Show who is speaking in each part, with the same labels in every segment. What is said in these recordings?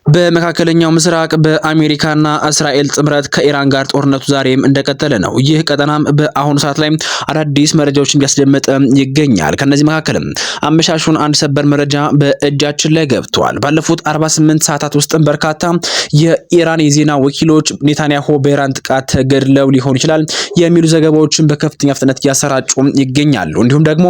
Speaker 1: በመካከለኛው ምስራቅ በአሜሪካና እስራኤል ጥምረት ከኢራን ጋር ጦርነቱ ዛሬም እንደቀጠለ ነው። ይህ ቀጠናም በአሁኑ ሰዓት ላይ አዳዲስ መረጃዎችን እያስደመጠ ይገኛል። ከነዚህ መካከልም አመሻሹን አንድ ሰበር መረጃ በእጃችን ላይ ገብቷል። ባለፉት 48 ሰዓታት ውስጥም በርካታ የኢራን የዜና ወኪሎች ኔታንያሁ በኢራን ጥቃት ተገድለው ሊሆን ይችላል የሚሉ ዘገባዎችን በከፍተኛ ፍጥነት እያሰራጩ ይገኛሉ። እንዲሁም ደግሞ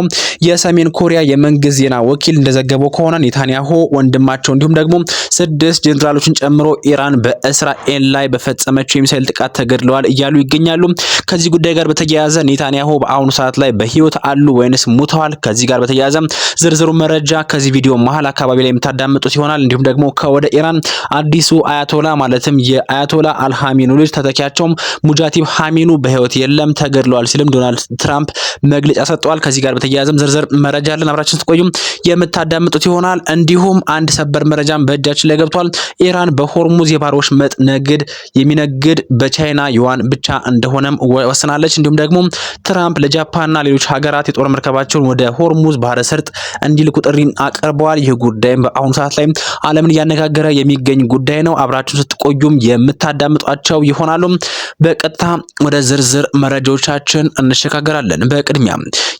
Speaker 1: የሰሜን ኮሪያ የመንግስት ዜና ወኪል እንደዘገበው ከሆነ ኔታንያሁ ወንድማቸው እንዲሁም ደግሞ 6 ጀነራሎችን ጨምሮ ኢራን በእስራኤል ላይ በፈጸመችው የሚሳኤል ጥቃት ተገድለዋል እያሉ ይገኛሉ። ከዚህ ጉዳይ ጋር በተያያዘ ኔታንያሁ በአሁኑ ሰዓት ላይ በህይወት አሉ ወይንስ ሙተዋል? ከዚህ ጋር በተያያዘ ዝርዝሩ መረጃ ከዚህ ቪዲዮ መሃል አካባቢ ላይ የምታዳምጡት ይሆናል። እንዲሁም ደግሞ ከወደ ኢራን አዲሱ አያቶላ ማለትም የአያቶላ አልሃሚኑ ልጅ ተተኪያቸው ሙጃቲብ ሃሚኑ በህይወት የለም ተገድለዋል ሲልም ዶናልድ ትራምፕ መግለጫ ሰጥተዋል። ከዚህ ጋር በተያያዘም ዝርዝር መረጃ አለን። አብራችን ስትቆዩም የምታዳምጡት ይሆናል። እንዲሁም አንድ ሰበር መረጃም በእጃችን ላይ ገብቷል። ኢራን በሆርሙዝ የባህር ወሽመጥ ንግድ የሚነግድ በቻይና ዩዋን ብቻ እንደሆነም ወስናለች። እንዲሁም ደግሞ ትራምፕ ለጃፓንና ሌሎች ሀገራት የጦር መርከባቸውን ወደ ሆርሙዝ ባህረ ሰርጥ እንዲልኩ ጥሪን አቅርበዋል። ይህ ጉዳይም በአሁኑ ሰዓት ላይ ዓለምን እያነጋገረ የሚገኝ ጉዳይ ነው። አብራችሁ ስትቆዩም የምታዳምጧቸው ይሆናሉ። በቀጥታ ወደ ዝርዝር መረጃዎቻችን እንሸጋገራለን። በቅድሚያ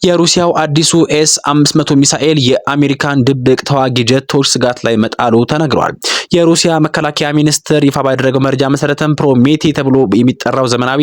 Speaker 1: የሩሲያው አዲሱ ኤስ-500 ሚሳኤል የአሜሪካን ድብቅ ተዋጊ ጀቶች ስጋት ላይ መጣሉ ተነግሯል። የሩሲያ መከላከያ ሚኒስቴር ይፋ ባደረገው መረጃ መሰረትም ፕሮሜቴ ተብሎ የሚጠራው ዘመናዊ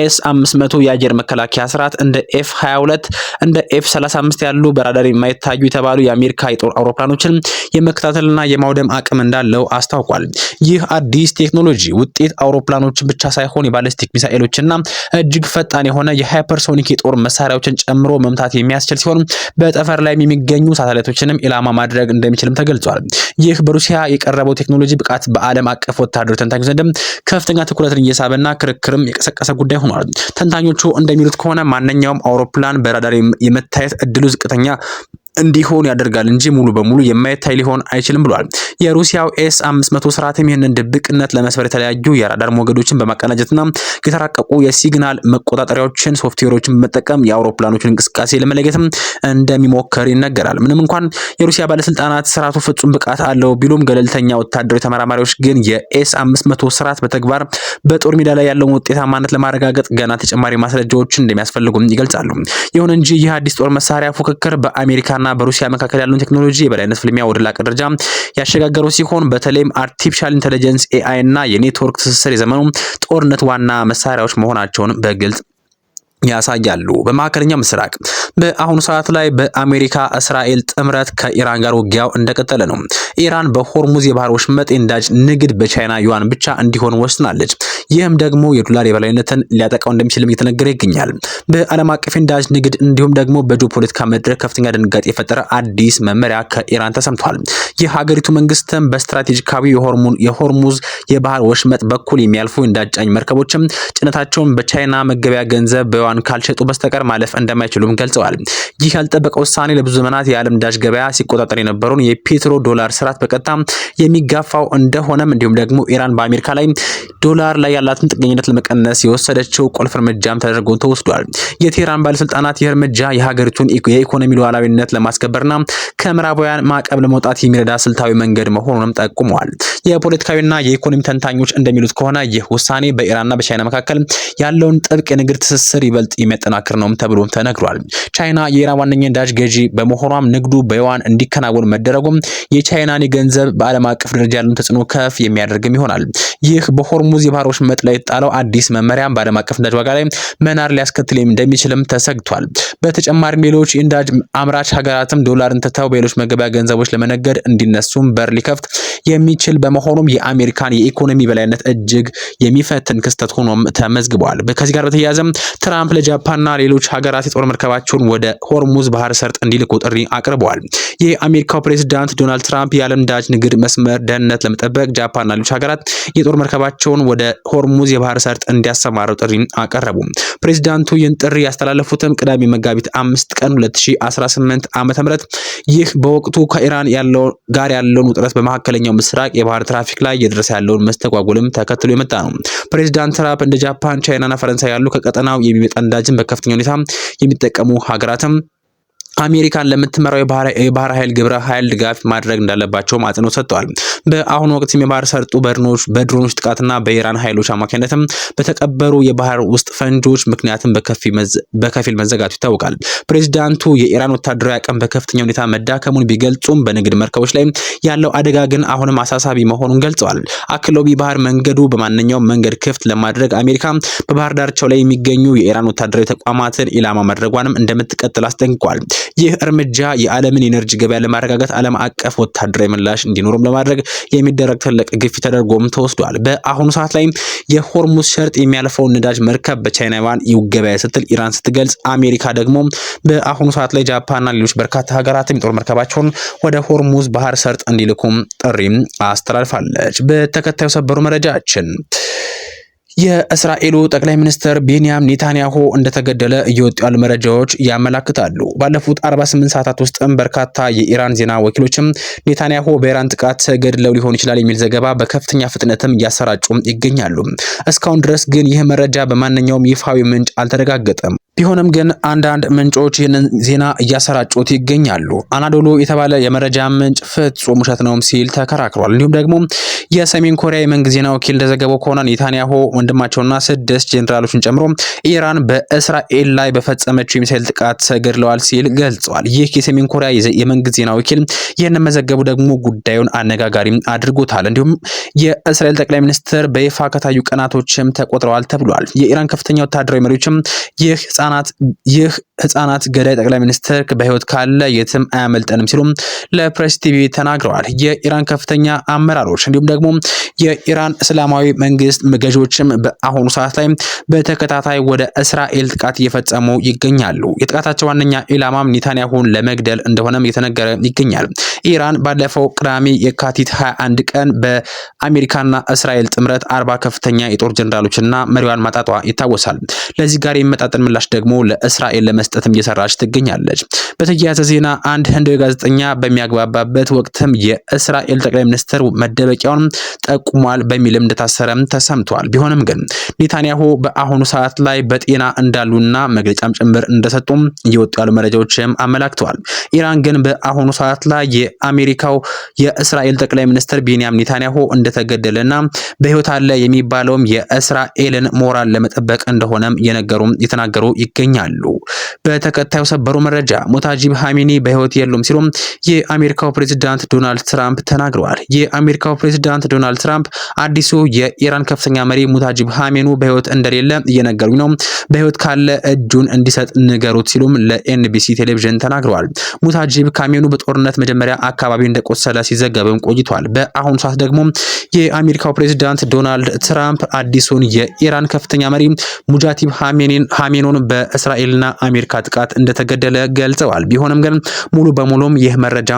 Speaker 1: ኤስ-500 የአየር መከላከያ ስርዓት እንደ ኤፍ-22 እንደ ኤፍ-35 ያሉ በራዳር የማይታዩ የተባሉ የአሜሪካ የጦር አውሮፕላኖችን የመከታተልና የማውደም አቅም እንዳለው አስታውቋል። ይህ አዲስ ቴክኖሎጂ ውጤት አውሮፕላኖችን ብቻ ሳይሆን የባሊስቲክ ሚሳኤሎችና እጅግ ፈጣን የሆነ የሃይፐርሶኒክ የጦር መሳሪያዎችን ጨምሮ መምታት የሚያስችል ሲሆን በጠፈር ላይ የሚገኙ ሳተላይቶችንም ኢላማ ማድረግ እንደሚችልም ተገልጿል። ይህ በሩሲያ የቀረበው ቴክኖሎጂ ብቃት በዓለም አቀፍ ወታደራዊ ተንታኞች ዘንድም ከፍተኛ ትኩረትን እየሳበና ክርክርም የቀሰቀሰ ጉዳይ ሆኗል። ተንታኞቹ እንደሚሉት ከሆነ ማንኛውም አውሮፕላን በራዳር የመታየት እድሉ ዝቅተኛ እንዲሆን ያደርጋል እንጂ ሙሉ በሙሉ የማይታይ ሊሆን አይችልም ብሏል። የሩሲያው ኤስ-500 ስርዓትም ይህንን ድብቅነት ለመስበር የተለያዩ የራዳር ሞገዶችን በማቀናጀትና የተራቀቁ የሲግናል መቆጣጠሪያዎችን ሶፍትዌሮችን በመጠቀም የአውሮፕላኖችን እንቅስቃሴ ለመለየትም እንደሚሞክር ይነገራል። ምንም እንኳን የሩሲያ ባለስልጣናት ስርዓቱ ፍጹም ብቃት አለው ቢሉም ገለልተኛ ወታደራዊ ተመራማሪዎች ግን የኤስ-500 ስርዓት በተግባር በጦር ሜዳ ላይ ያለውን ውጤታማነት ለማረጋገጥ ገና ተጨማሪ ማስረጃዎችን እንደሚያስፈልጉም ይገልጻሉ። ይሁን እንጂ ይህ አዲስ ጦር መሳሪያ ፉክክር በአሜሪካ በሩሲያ መካከል ያለውን ቴክኖሎጂ የበላይነት ፍልሚያ ወደ ላቀ ደረጃ ያሸጋገረው ሲሆን በተለይም አርቲፊሻል ኢንተለጀንስ ኤአይ እና የኔትወርክ ትስስር የዘመኑ ጦርነት ዋና መሳሪያዎች መሆናቸውን በግልጽ ያሳያሉ። በመካከለኛው ምስራቅ በአሁኑ ሰዓት ላይ በአሜሪካ እስራኤል ጥምረት ከኢራን ጋር ውጊያው እንደቀጠለ ነው። ኢራን በሆርሙዝ የባህር ወሽመጥ የነዳጅ ንግድ በቻይና ዩዋን ብቻ እንዲሆን ወስናለች። ይህም ደግሞ የዶላር የበላይነትን ሊያጠቃው እንደሚችልም እየተነገረ ይገኛል። በዓለም አቀፍ የነዳጅ ንግድ እንዲሁም ደግሞ በጂኦፖለቲካ መድረክ ከፍተኛ ድንጋጤ የፈጠረ አዲስ መመሪያ ከኢራን ተሰምቷል። የሀገሪቱ መንግስትም በስትራቴጂካዊ የሆርሙዝ የባህር ወሽመጥ በኩል የሚያልፉ የነዳጅ ጫኝ መርከቦችም ጭነታቸውን በቻይና መገበያ ገንዘብ በዩዋን ካልሸጡ በስተቀር ማለፍ እንደማይችሉም ገልጸዋል። ይህ ያልጠበቀ ውሳኔ ለብዙ ዘመናት የዓለም ነዳጅ ገበያ ሲቆጣጠር የነበረውን የፔትሮ ዶላር ስርዓት በቀጥታ የሚጋፋው እንደሆነም እንዲሁም ደግሞ ኢራን በአሜሪካ ላይ ዶላር ላይ ያላትን ጥገኝነት ለመቀነስ የወሰደችው ቁልፍ እርምጃም ተደርጎ ተወስዷል። የቴህራን ባለስልጣናት ይህ እርምጃ የሀገሪቱን የኢኮኖሚ ሉዓላዊነት ለማስከበርና ከምዕራባውያን ማዕቀብ ለመውጣት የሚረዳ ስልታዊ መንገድ መሆኑንም ጠቁመዋል። የፖለቲካዊና የኢኮኖሚ ተንታኞች እንደሚሉት ከሆነ ይህ ውሳኔ በኢራንና በቻይና መካከል ያለውን ጥብቅ የንግድ ትስስር ይበልጥ የሚያጠናክር ነውም ተብሎ ተነግሯል። ቻይና የኢራን ዋነኛ ነዳጅ ገዢ በመሆኗም ንግዱ በዩዋን እንዲከናወን መደረጉም የቻይናን ገንዘብ በዓለም አቀፍ ደረጃ ያለውን ተጽዕኖ ከፍ የሚያደርግም ይሆናል። ይህ በሆርሙዝ የባህር ወሽመጥ ላይ የተጣለው አዲስ መመሪያም በዓለም አቀፍ ነዳጅ ዋጋ ላይ መናር ሊያስከትል እንደሚችልም ተሰግቷል። በተጨማሪም ሌሎች የነዳጅ አምራች ሀገራትም ዶላርን ትተው በሌሎች መገበያ ገንዘቦች ለመነገድ እንዲነሱም በር ሊከፍት የሚችል በመሆኑም የአሜሪካን የኢኮኖሚ በላይነት እጅግ የሚፈትን ክስተት ሆኖም ተመዝግቧል። ከዚህ ጋር በተያያዘም ትራምፕ ለጃፓንና ሌሎች ሀገራት የጦር መርከባቸውን ወደ ሆርሙዝ ባህር ሰርጥ እንዲልኩ ጥሪ አቅርበዋል። የአሜሪካው ፕሬዝዳንት ዶናልድ ትራምፕ የዓለም ነዳጅ ንግድ መስመር ደህንነት ለመጠበቅ ጃፓንና ሌሎች ሀገራት የጦር መርከባቸውን ወደ ሆርሙዝ የባህር ሰርጥ እንዲያሰማሩ ጥሪ አቀረቡ። ፕሬዝዳንቱ ይህን ጥሪ ያስተላለፉትም ቅዳሜ መጋቢት 5 ቀን 2018 ዓ.ም ይህ በወቅቱ ከኢራን ጋር ያለውን ውጥረት በመካከለኛው ምስራቅ የባህር ትራፊክ ላይ እየደረሰ ያለውን መስተጓጎልም ተከትሎ የመጣ ነው። ፕሬዝዳንት ትራምፕ እንደ ጃፓን፣ ቻይናና ፈረንሳይ ያሉ ከቀጠናው የሚመጣ ነዳጅን በከፍተኛ ሁኔታ የሚጠቀሙ ሀገራትም አሜሪካን ለምትመራው የባህር ኃይል ግብረ ኃይል ድጋፍ ማድረግ እንዳለባቸው አጽንኦት ሰጥተዋል። በአሁኑ ወቅት የባህር ሰርጡ በድሮኖች ጥቃትና በኢራን ኃይሎች አማካኝነትም በተቀበሩ የባህር ውስጥ ፈንጆች ምክንያትም በከፊል መዘጋቱ ይታወቃል። ፕሬዚዳንቱ የኢራን ወታደራዊ አቅም በከፍተኛ ሁኔታ መዳከሙን ቢገልጹም በንግድ መርከቦች ላይ ያለው አደጋ ግን አሁንም አሳሳቢ መሆኑን ገልጸዋል። አክለው የባህር መንገዱ በማንኛውም መንገድ ክፍት ለማድረግ አሜሪካ በባህር ዳርቻው ላይ የሚገኙ የኢራን ወታደራዊ ተቋማትን ኢላማ ማድረጓንም እንደምትቀጥል አስጠንቅቋል። ይህ እርምጃ የዓለምን የኤነርጂ ገበያ ለማረጋጋት ዓለም አቀፍ ወታደራዊ ምላሽ እንዲኖርም ለማድረግ የሚደረግ ትልቅ ግፊት ተደርጎም ተወስዷል። በአሁኑ ሰዓት ላይ የሆርሙዝ ሸርጥ የሚያልፈውን ነዳጅ መርከብ በቻይናውያን ይገበያ ስትል ኢራን ስትገልጽ፣ አሜሪካ ደግሞ በአሁኑ ሰዓት ላይ ጃፓንና ሌሎች በርካታ ሀገራትም የጦር መርከባቸውን ወደ ሆርሙዝ ባህር ሰርጥ እንዲልኩም ጥሪም አስተላልፋለች። በተከታዩ ሰበሩ መረጃችን የእስራኤሉ ጠቅላይ ሚኒስትር ቤንያሚን ኔታንያሁ እንደተገደለ እየወጡ ያሉ መረጃዎች ያመላክታሉ። ባለፉት 48 ሰዓታት ውስጥም በርካታ የኢራን ዜና ወኪሎችም ኔታንያሁ በኢራን ጥቃት ገድለው ሊሆን ይችላል የሚል ዘገባ በከፍተኛ ፍጥነትም እያሰራጩ ይገኛሉ። እስካሁን ድረስ ግን ይህ መረጃ በማንኛውም ይፋዊ ምንጭ አልተረጋገጠም። ቢሆንም ግን አንዳንድ ምንጮች ይህንን ዜና እያሰራጩት ይገኛሉ። አናዶሎ የተባለ የመረጃ ምንጭ ፍጹም ውሸት ነው ሲል ተከራክሯል። እንዲሁም ደግሞ የሰሜን ኮሪያ የመንግስት ዜና ወኪል እንደዘገበው ከሆነ ኔታንያሁ ወንድማቸውና 6 ጄኔራሎችን ጨምሮ ኢራን በእስራኤል ላይ በፈጸመችው የሚሳኤል ጥቃት ገድለዋል ሲል ገልጸዋል። ይህ የሰሜን ኮሪያ የመንግስት ዜና ወኪል ይህንን መዘገቡ ደግሞ ጉዳዩን አነጋጋሪ አድርጎታል። እንዲሁም የእስራኤል ጠቅላይ ሚኒስትር በይፋ ከታዩ ቀናቶችም ተቆጥረዋል ተብሏል። የኢራን ከፍተኛ ወታደራዊ መሪዎችም ይህ ህፃናት ገዳይ ጠቅላይ ሚኒስትር በህይወት ካለ የትም አያመልጠንም ሲሉም ለፕሬስ ቲቪ ተናግረዋል። የኢራን ከፍተኛ አመራሮች እንዲሁም ደግሞ የኢራን እስላማዊ መንግስት ገዢዎችም በአሁኑ ሰዓት ላይ በተከታታይ ወደ እስራኤል ጥቃት እየፈጸሙ ይገኛሉ። የጥቃታቸው ዋነኛ ኢላማም ኔታንያሁን ለመግደል እንደሆነም እየተነገረ ይገኛል። ኢራን ባለፈው ቅዳሜ የካቲት 21 ቀን በአሜሪካና እስራኤል ጥምረት 40 ከፍተኛ የጦር ጀነራሎችና መሪዋን ማጣቷ ይታወሳል። ለዚህ ጋር የሚመጣጠን ምላሽ ደግሞ ለእስራኤል ለመስጠትም እየሰራች ትገኛለች። በተያያዘ ዜና አንድ ህንዳዊ ጋዜጠኛ በሚያግባባበት ወቅትም የእስራኤል ጠቅላይ ሚኒስትር መደበቂያውን ጠቁሟል በሚልም እንደታሰረም ተሰምቷል። ቢሆንም ግን ኔታንያሁ በአሁኑ ሰዓት ላይ በጤና እንዳሉና መግለጫም ጭምር እንደሰጡም እየወጡ ያሉ መረጃዎችም አመላክተዋል። ኢራን ግን በአሁኑ ሰዓት ላይ የአሜሪካው የእስራኤል ጠቅላይ ሚኒስትር ቤንያሚን ኔታንያሁ እንደተገደለና በህይወት አለ የሚባለውም የእስራኤልን ሞራል ለመጠበቅ እንደሆነም የተናገሩ ይገኛሉ። በተከታዩ ሰበሩ መረጃ ሙታጂብ ሃሚኒ በህይወት የሉም ሲሉም የአሜሪካው ፕሬዝዳንት ዶናልድ ትራምፕ ተናግረዋል። የአሜሪካው ፕሬዝዳንት ዶናልድ ትራምፕ አዲሱ የኢራን ከፍተኛ መሪ ሙታጂብ ሃሚኒ በህይወት እንደሌለ እየነገሩኝ ነው፣ በህይወት ካለ እጁን እንዲሰጥ ንገሩት ሲሉም ለኤንቢሲ ቴሌቪዥን ተናግረዋል። ሙታጂብ ካሜኑ በጦርነት መጀመሪያ አካባቢ እንደቆሰለ ሲዘገብም ቆይቷል። በአሁኑ ሰዓት ደግሞ የአሜሪካው ፕሬዝዳንት ዶናልድ ትራምፕ አዲሱን የኢራን ከፍተኛ መሪ ሙጃቲብ ሃሜኒን በእስራኤልና አሜሪካ ጥቃት እንደተገደለ ገልጸዋል። ቢሆንም ግን ሙሉ በሙሉም ይህ መረጃ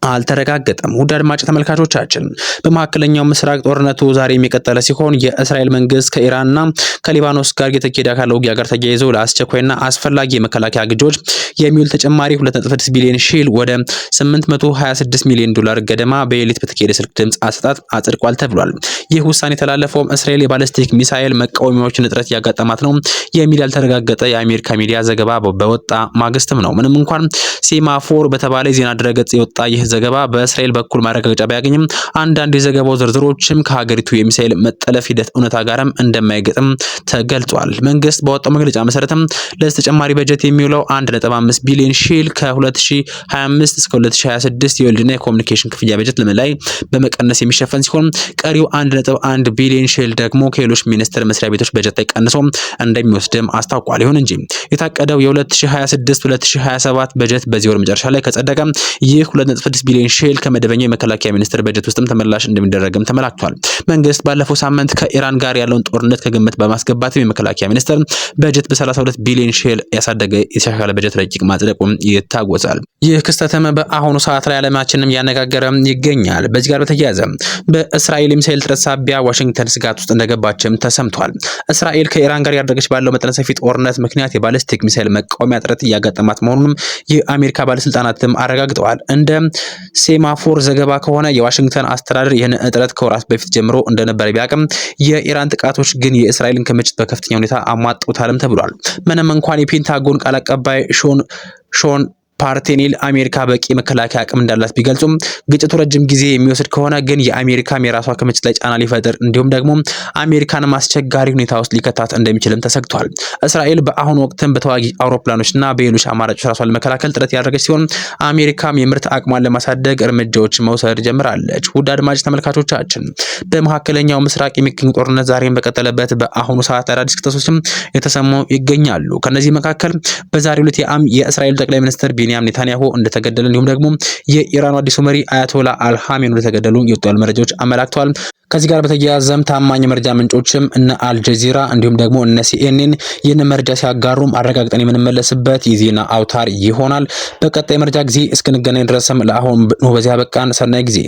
Speaker 1: አልተረጋገጠም። ውድ አድማጭ ተመልካቾቻችን በመካከለኛው ምስራቅ ጦርነቱ ዛሬ የሚቀጥል ሲሆን የእስራኤል መንግስት ከኢራንና ከሊባኖስ ጋር እየተካሄደ ካለው ውጊያ ጋር ተያይዞ ለአስቸኳይና አስፈላጊ የመከላከያ ግጆች የሚውል ተጨማሪ 2.6 ቢሊዮን ሺል ወደ 826 ሚሊዮን ዶላር ገደማ በሌሊት በተካሄደ ስልክ ድምጽ አሰጣጥ አጽድቋል ተብሏል። ይህ ውሳኔ የተላለፈውም እስራኤል የባሊስቲክ ሚሳኤል መቃወሚያዎችን እጥረት ያጋጠማት ነው የሚል ያልተረጋገጠ የአሜሪካ ሚዲያ ዘገባ በወጣ ማግስትም ነው። ምንም እንኳን ሴማፎር በተባለ ዜና ድረገጽ የወጣ ይህ ዘገባ በእስራኤል በኩል ማረጋገጫ ቢያገኝም አንዳንድ የዘገባው ዝርዝሮችም ከሀገሪቱ የሚሳኤል መጠለፍ ሂደት እውነታ ጋርም እንደማይገጥም ተገልጿል። መንግስት ባወጣው መግለጫ መሰረትም ለዚህ ተጨማሪ በጀት የሚውለው 1.5 ቢሊዮን ሺል ከ2025 እስከ 2026 የወልድና የኮሙኒኬሽን ክፍያ በጀት ላይ በመቀነስ የሚሸፈን ሲሆን ቀሪው 1.1 ቢሊዮን ሺል ደግሞ ከሌሎች ሚኒስቴር መስሪያ ቤቶች በጀት ላይ ቀንሶ እንደሚወስድም አስታውቋል። ይሁን እንጂ የታቀደው የ2026-2027 በጀት በዚህ ወር መጨረሻ ላይ ከጸደቀ ይህ 2.6 ቢሊዮን ሼል ከመደበኛው የመከላከያ ሚኒስቴር በጀት ውስጥም ተመላሽ እንደሚደረግም ተመላክቷል። መንግስት ባለፈው ሳምንት ከኢራን ጋር ያለውን ጦርነት ከግምት በማስገባት የመከላከያ ሚኒስቴር በጀት በ32 ቢሊዮን ሼል ያሳደገ የተሻሻለ በጀት ረቂቅ ማጽደቁም ይታወሳል። ይህ ክስተትም በአሁኑ ሰዓት ላይ ዓለማችንም ያነጋገረ ይገኛል። በዚህ ጋር በተያያዘ በእስራኤል የሚሳኤል ጥረት ሳቢያ ዋሽንግተን ስጋት ውስጥ እንደገባችም ተሰምቷል። እስራኤል ከኢራን ጋር ያደረገች ባለው መጠነ ሰፊ ጦርነት ምክንያት የባሊስቲክ ሚሳኤል መቃወሚያ ጥረት እያጋጠማት መሆኑንም የአሜሪካ ባለስልጣናትም አረጋግጠዋል። እንደ ሴማፎር ዘገባ ከሆነ የዋሽንግተን አስተዳደር ይህን እጥረት ከወራት በፊት ጀምሮ እንደነበረ ቢያቅም የኢራን ጥቃቶች ግን የእስራኤልን ክምችት በከፍተኛ ሁኔታ አሟጠውታልም ተብሏል። ምንም እንኳን የፔንታጎን ቃል አቀባይ ሾን ፓርቴኒል አሜሪካ በቂ መከላከያ አቅም እንዳላት ቢገልጹም ግጭቱ ረጅም ጊዜ የሚወስድ ከሆነ ግን የአሜሪካም የራሷ ክምችት ላይ ጫና ሊፈጥር እንዲሁም ደግሞ አሜሪካን አስቸጋሪ ሁኔታ ውስጥ ሊከታት እንደሚችልም ተሰግቷል። እስራኤል በአሁኑ ወቅትም በተዋጊ አውሮፕላኖችና በሌሎች አማራጮች ራሷን ለመከላከል ጥረት ያደረገች ሲሆን አሜሪካም የምርት አቅሟን ለማሳደግ እርምጃዎች መውሰድ ጀምራለች። ውድ አድማጭ ተመልካቾቻችን በመካከለኛው ምስራቅ የሚገኙ ጦርነት ዛሬም በቀጠለበት በአሁኑ ሰዓት አዳዲስ ክስተቶችም የተሰሙ ይገኛሉ። ከነዚህ መካከል በዛሬው ዕለት የእስራኤል ጠቅላይ ሚኒስትር ቤንያሚን ኔታንያሁ እንደተገደሉ እንዲሁም ደግሞ የኢራኑ አዲሱ መሪ አያቶላ አልሃሜኒ እንደተገደሉ የወጡ መረጃዎች አመላክተዋል። ከዚህ ጋር በተያያዘም ታማኝ መረጃ ምንጮችም እነ አልጀዚራ እንዲሁም ደግሞ እነ ሲኤንኤን ይህን መረጃ ሲያጋሩም አረጋግጠን የምንመለስበት የዜና አውታር ይሆናል። በቀጣይ መረጃ ጊዜ እስክንገናኝ ድረስም ለአሁን በዚያ በቃን። ሰናይ ጊዜ